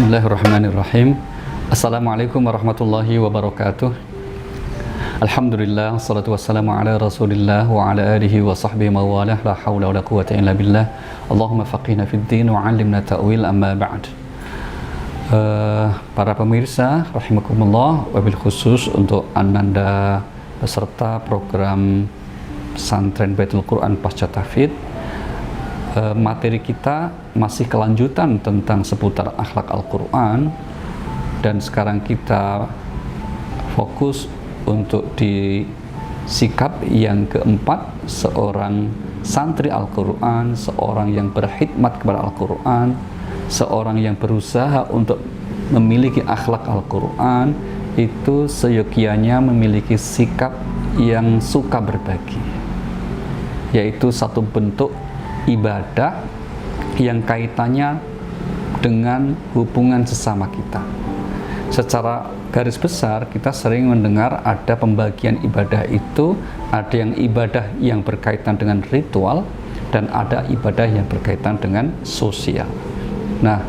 Bismillahirrahmanirrahim. Assalamualaikum warahmatullahi wabarakatuh. Alhamdulillah, wassalatu wassalamu ala rasulillah wa ala alihi wa sahbihi mawalah. La hawla wa la quwata illa billah. Allahumma faqihna fid din wa 'allimna ta'wil, amma ba'd. Para pemirsa rahimakumullah, wabil khusus untuk Ananda peserta program pesantren Baitul Quran Pasca Tahfidz, materi kita masih kelanjutan tentang seputar akhlak Al-Quran, dan sekarang kita fokus untuk di sikap yang keempat seorang santri Al-Quran, seorang yang berkhidmat kepada Al-Quran, seorang yang berusaha untuk memiliki akhlak Al-Quran, itu seyogianya memiliki sikap yang suka berbagi, yaitu satu bentuk ibadah yang kaitannya dengan hubungan sesama kita. Secara garis besar kita sering mendengar ada pembagian ibadah itu, ada yang ibadah yang berkaitan dengan ritual dan ada ibadah yang berkaitan dengan sosial. Nah,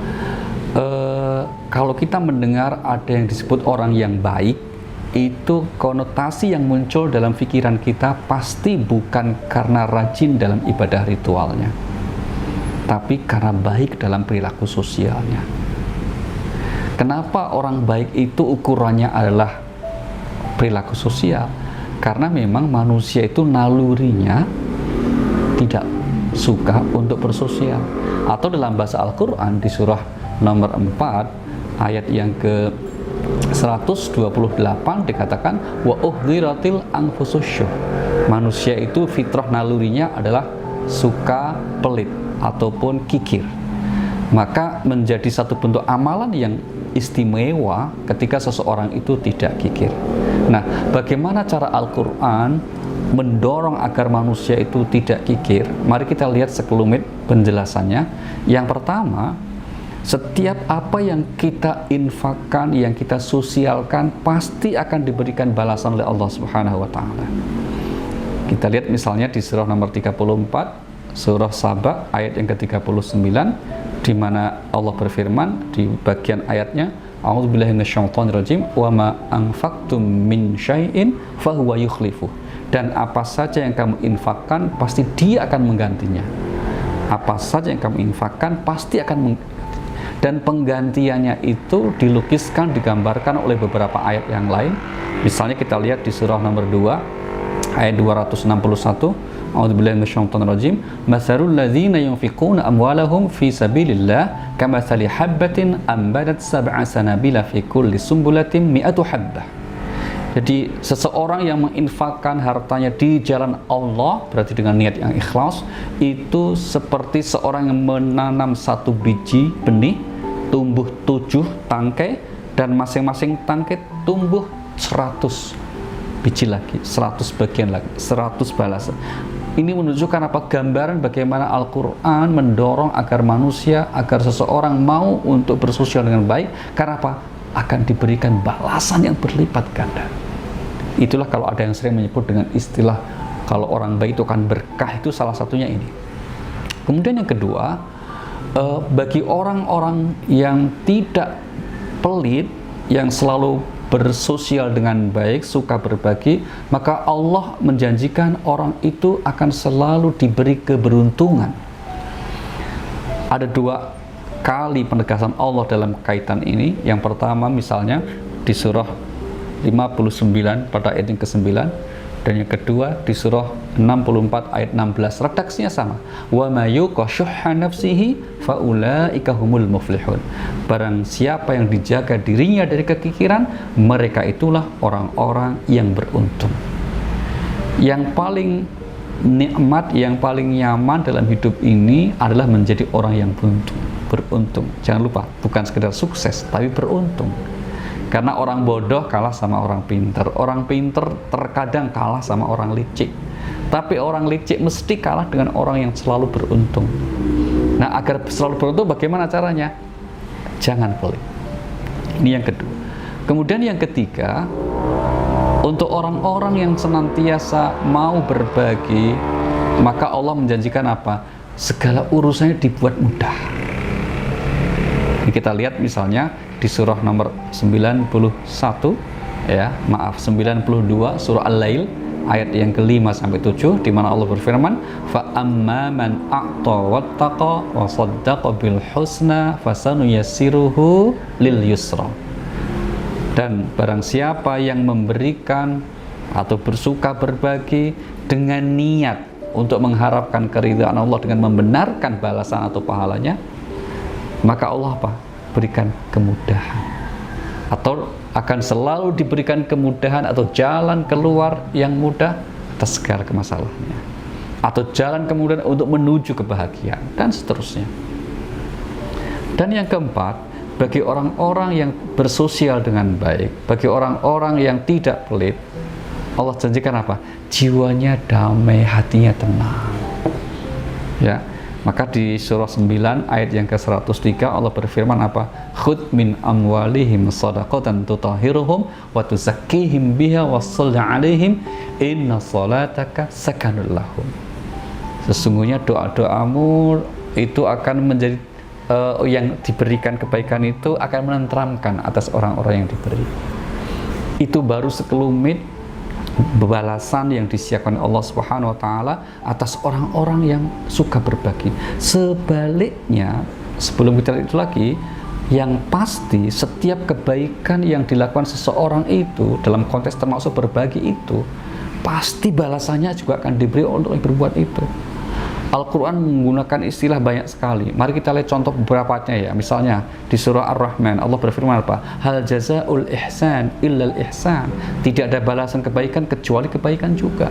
kalau kita mendengar ada yang disebut orang yang baik, itu konotasi yang muncul dalam pikiran kita pasti bukan karena rajin dalam ibadah ritualnya, tapi karena baik dalam perilaku sosialnya. Kenapa orang baik itu ukurannya adalah perilaku sosial? Karena memang manusia itu nalurinya tidak suka untuk bersosial. Atau dalam bahasa Al-Quran di surah nomor 4 ayat yang ke 128 dikatakan wa uhdhiratil anfususyuh. Manusia itu fitrah nalurinya adalah suka pelit ataupun kikir. Maka menjadi satu bentuk amalan yang istimewa ketika seseorang itu tidak kikir. Nah, bagaimana cara Al-Quran mendorong agar manusia itu tidak kikir? Mari kita lihat sekelumit penjelasannya. Yang pertama, setiap apa yang kita infakkan, yang kita sosialkan, pasti akan diberikan balasan oleh Allah Subhanahu wa Ta'ala. Kita lihat misalnya di surah nomor 34, surah Saba ayat yang ke-39, di mana Allah berfirman di bagian ayatnya, A'udzubillahi minasyaitonirrajim, wa ma anfaqtum min syai'in fahuwa yukhlifuh. Dan apa saja yang kamu infakkan, pasti Dia akan menggantinya. Apa saja yang kamu infakkan, pasti akan dan penggantiannya itu dilukiskan, digambarkan oleh beberapa ayat yang lain. Misalnya kita lihat di surah nomor 2 ayat 261, A'udzubillahi minasyaitonirrajim, matsalul ladzina yunfiquna amwalahum fi sabilillah kamatsali habbatin ambatat sab'a sanabila fi kulli sumbulatin mi'atu habbah. Jadi seseorang yang menginfakkan hartanya di jalan Allah, berarti dengan niat yang ikhlas, itu seperti seorang yang menanam satu biji benih, tumbuh 7 tangkai, dan masing-masing tangkai tumbuh 100 biji lagi, 100 bagian lagi, 100 balasan. Ini menunjukkan apa? Gambaran bagaimana Al-Quran mendorong agar manusia, agar seseorang mau untuk bersosial dengan baik. Karena apa? Akan diberikan balasan yang berlipat ganda. Itulah kalau ada yang sering menyebut dengan istilah kalau orang baik itu akan berkah, itu salah satunya ini. Kemudian yang kedua, bagi orang-orang yang tidak pelit, yang selalu bersosial dengan baik, suka berbagi, maka Allah menjanjikan orang itu akan selalu diberi keberuntungan. Ada 2 kali penegasan Allah dalam kaitan ini. Yang pertama misalnya di surah 59 pada ayat yang ke-9, dan yang kedua di surah 64 ayat 16. Redaksinya sama. Wa may yuqashuhha nafsihi faulaika humul muflihun. Barang siapa yang dijaga dirinya dari kekikiran, mereka itulah orang-orang yang beruntung. Yang paling nikmat, yang paling nyaman dalam hidup ini adalah menjadi orang yang beruntung. Jangan lupa, bukan sekedar sukses, tapi beruntung. Karena orang bodoh kalah sama orang pinter, orang pinter terkadang kalah sama orang licik, tapi orang licik mesti kalah dengan orang yang selalu beruntung. Nah, agar selalu beruntung bagaimana caranya? Jangan pelit. Ini yang kedua. Kemudian yang ketiga, untuk orang-orang yang senantiasa mau berbagi, maka Allah menjanjikan apa? Segala urusannya dibuat mudah. Ini kita lihat misalnya di surah nomor 91 ya, 92 surah Al-Lail ayat yang ke-5 sampai 7, di mana Allah berfirman, fa amma man a'ta wattaqa wa saddaqa bil husna fasanuyassiruhu lil yusra. Dan barang siapa yang memberikan atau bersuka berbagi dengan niat untuk mengharapkan keridhaan Allah dengan membenarkan balasan atau pahalanya, maka Allah apa? Berikan kemudahan, atau akan selalu diberikan kemudahan atau jalan keluar yang mudah atas segala masalahnya, atau jalan kemudian untuk menuju kebahagiaan, dan seterusnya. Dan yang keempat, bagi orang-orang yang bersosial dengan baik, bagi orang-orang yang tidak pelit, Allah janjikan apa? Jiwanya damai, hatinya tenang. Ya, maka di surah 9 ayat yang ke-103 Allah berfirman apa? Khudh min amwalihim shadaqatan tutahhiruhum wa tuzakkihim biha wa shalli 'alaihim inna salataka sakanul lahum. Sesungguhnya doa-doamu itu akan menjadi yang diberikan kebaikan itu akan menenteramkan atas orang-orang yang diberi. Itu baru sekelumit balasan yang disiapkan Allah Subhanahu wa taala atas orang-orang yang suka berbagi. Sebaliknya, sebelum kita lihat itu lagi, yang pasti setiap kebaikan yang dilakukan seseorang itu dalam konteks termasuk berbagi itu, pasti balasannya juga akan diberi untuk yang berbuat itu. Al-Quran menggunakan istilah banyak sekali. Mari kita lihat contoh beberapanya ya. Misalnya di surah Ar-Rahman Allah berfirman apa? Hal jazaul ihsan illal ihsan. Tidak ada balasan kebaikan kecuali kebaikan juga.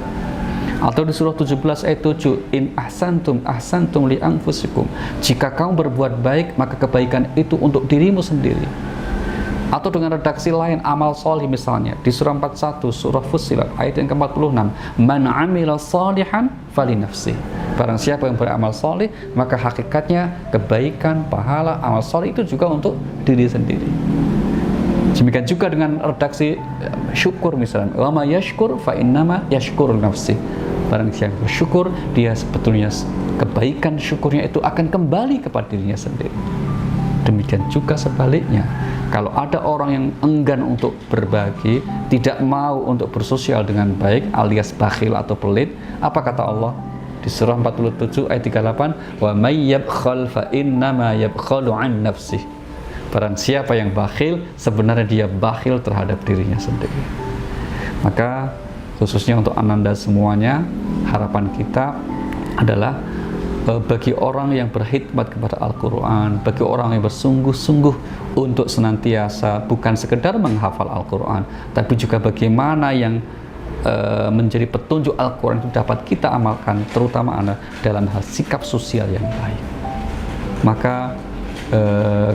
Atau di surah 17 ayat 7, in ahsantum li anfusikum. Jika kamu berbuat baik, maka kebaikan itu untuk dirimu sendiri. Atau dengan redaksi lain, amal solih misalnya di surah 41 surah Fussilat ayat yang ke-46, man amila salihan fali nafsi. Barang siapa yang beramal solih, maka hakikatnya kebaikan, pahala, amal solih itu juga untuk diri sendiri. Demikian juga dengan redaksi syukur misalnya, wa ma yashkur fa innama yashkur nafsi. Barang siapa bersyukur, dia sebetulnya kebaikan syukurnya itu akan kembali kepada dirinya sendiri. Demikian juga sebaliknya, kalau ada orang yang enggan untuk berbagi, tidak mau untuk bersosial dengan baik, alias bakhil atau pelit, apa kata Allah? Di surah 47 ayat 38, wa may yabkhal fa innama yabkhalu an nafsih. Barang siapa yang bakhil, sebenarnya dia bakhil terhadap dirinya sendiri. Maka khususnya untuk ananda semuanya, harapan kita adalah bagi orang yang berkhidmat kepada Al-Quran, bagi orang yang bersungguh-sungguh untuk senantiasa bukan sekedar menghafal Al-Quran, tapi juga bagaimana yang menjadi petunjuk Al-Quran itu dapat kita amalkan, terutama dalam hal sikap sosial yang baik. Maka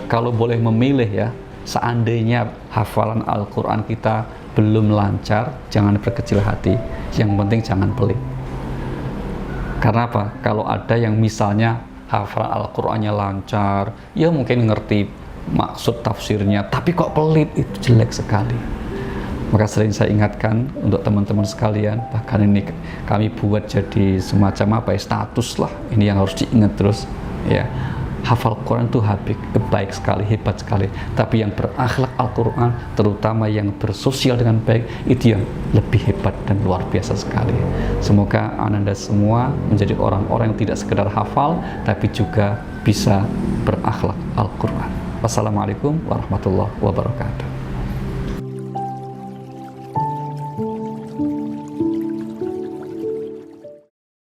kalau boleh memilih ya, seandainya hafalan Al-Quran kita belum lancar, jangan berkecil hati, yang penting jangan pelit. Karena apa? Kalau ada yang misalnya hafalan Al-Qur'annya lancar, ya mungkin ngerti maksud tafsirnya, tapi kok pelit, itu jelek sekali. Maka sering saya ingatkan untuk teman-teman sekalian, bahkan ini kami buat jadi semacam apa ya, status lah, ini yang harus diingat terus ya. Hafal Quran itu baik sekali, hebat sekali, tapi yang berakhlak Al-Quran, terutama yang bersosial dengan baik, itu yang lebih hebat dan luar biasa sekali. Semoga ananda semua menjadi orang-orang yang tidak sekedar hafal, tapi juga bisa berakhlak Al-Quran. Wassalamualaikum warahmatullahi wabarakatuh.